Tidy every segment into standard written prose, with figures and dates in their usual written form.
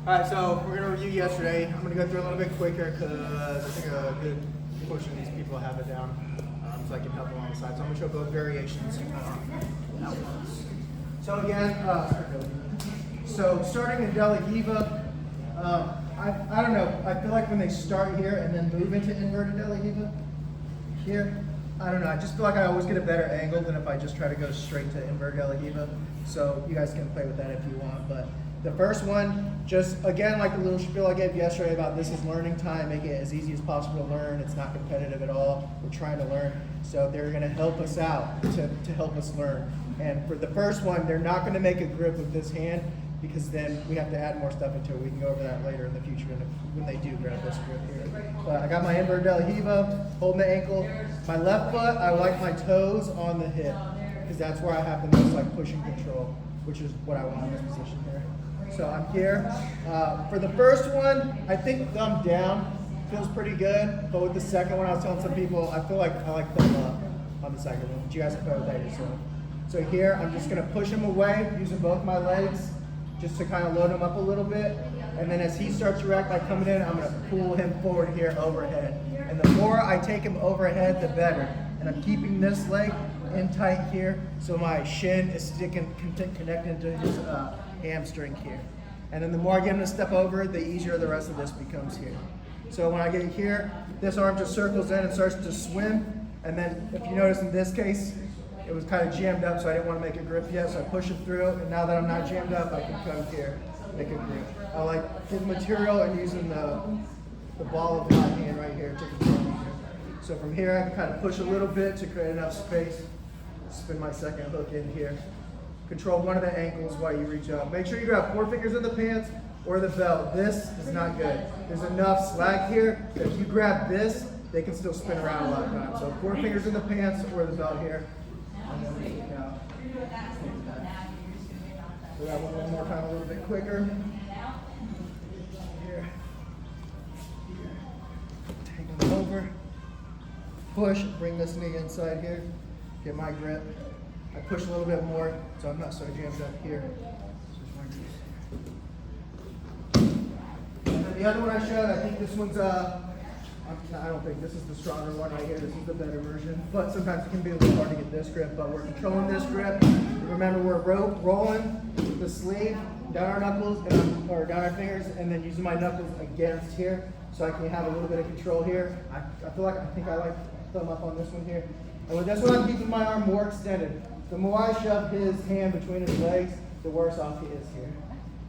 Alright, so we're going to review yesterday. I'm going to go through a little bit quicker because I think a good portion of these people have it down, so I can help them on the side. So I'm going to show both variations at once. So again, so starting in De La Riva, I don't know, I feel like when they start here and then move into inverted De La Riva, here, I don't know, I just feel like I always get a better angle than if I just try to go straight to inverted De La Riva. So you guys can play with that if you want, but the first one, just again, like the little spiel I gave yesterday about this is learning time, make it as easy as possible to learn. It's not competitive at all. We're trying to learn. So they're going to help us out to help us learn. And for the first one, they're not going to make a grip with this hand because then we have to add more stuff into it. We can go over that later in the future when they do grab this grip here. But I got my inverted De La Riva, holding the ankle. My left foot, I like my toes on the hip because that's where I have the most like pushing control, which is what I want in this position here. So I'm here. For the first one, I think thumb down feels pretty good. But with the second one, I was telling some people, I feel like I like thumb up on the second one. But you guys can play with that yourself. So here, I'm just going to push him away using both my legs just to kind of load him up a little bit. And then as he starts to react by coming in, I'm going to pull him forward here overhead. And the more I take him overhead, the better. And I'm keeping this leg in tight here so my shin is connected to his hamstring here. And then the more I get him to step over, the easier the rest of this becomes here. So when I get here, this arm just circles in and starts to swim. And then if you notice in this case, it was kind of jammed up, so I didn't want to make a grip yet, so I push it through. And now that I'm not jammed up, I can come here, make a grip. I like getting material and using the ball of my hand right here to control it. So from here, I can kind of push a little bit to create enough space. Spin my second hook in here. Control one of the ankles while you reach up. Make sure you grab 4 fingers in the pants or the belt. This is not good. There's enough slack here that if you grab this, they can still spin around a lot of times. So 4 fingers in the pants or the belt here. And then we kick out. We got one more time a little bit quicker. Here. Take them over. Push, bring this knee inside here. Get my grip. I push a little bit more, so I'm not so jammed up here. And then the other one I showed, I think this one's, I don't think this is the stronger one right here. This is the better version. But sometimes it can be a little hard to get this grip, but we're controlling this grip. Remember, we're rolling the sleeve down our knuckles, or down our fingers, and then using my knuckles against here, so I can have a little bit of control here. I think I like thumb up on this one here. And with this one, I'm keeping my arm more extended. The more I shove his hand between his legs, the worse off he is here.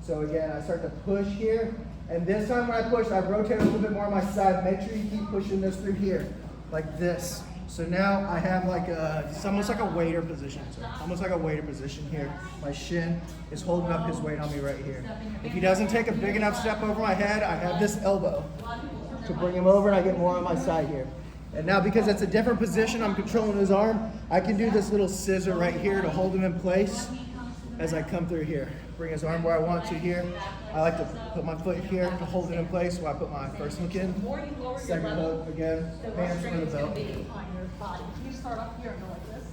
So again, I start to push here. And this time when I push, I rotate a little bit more on my side. Make sure you keep pushing this through here, like this. So now I have like it's almost like a waiter position. So almost like a waiter position here. My shin is holding up his weight on me right here. If he doesn't take a big enough step over my head, I have this elbow to bring him over and I get more on my side here. And now because it's a different position, I'm controlling his arm, I can do this little scissor right here to hold him in place as I come through here. Bring his arm where I want to here. I like to put my foot here to hold it in place while I put my first hook in. Second hook, again, hands for the belt. You start up here and go like this.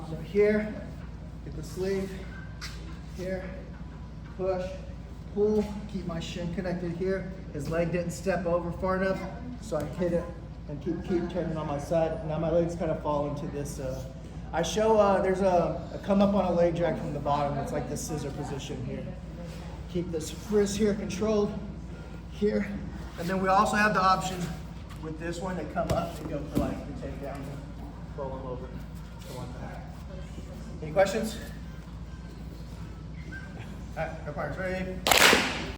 So here, get the sleeve, here. Push, pull, keep my shin connected here. His leg didn't step over far enough, so I hit it and keep turning on my side. Now my legs kind of fall into this. I show there's a come up on a leg drag from the bottom. It's like the scissor position here. Keep this wrist here controlled here. And then we also have the option with this one to come up and go for like the takedown and roll them over. Any questions? All right, go Pirates, ready?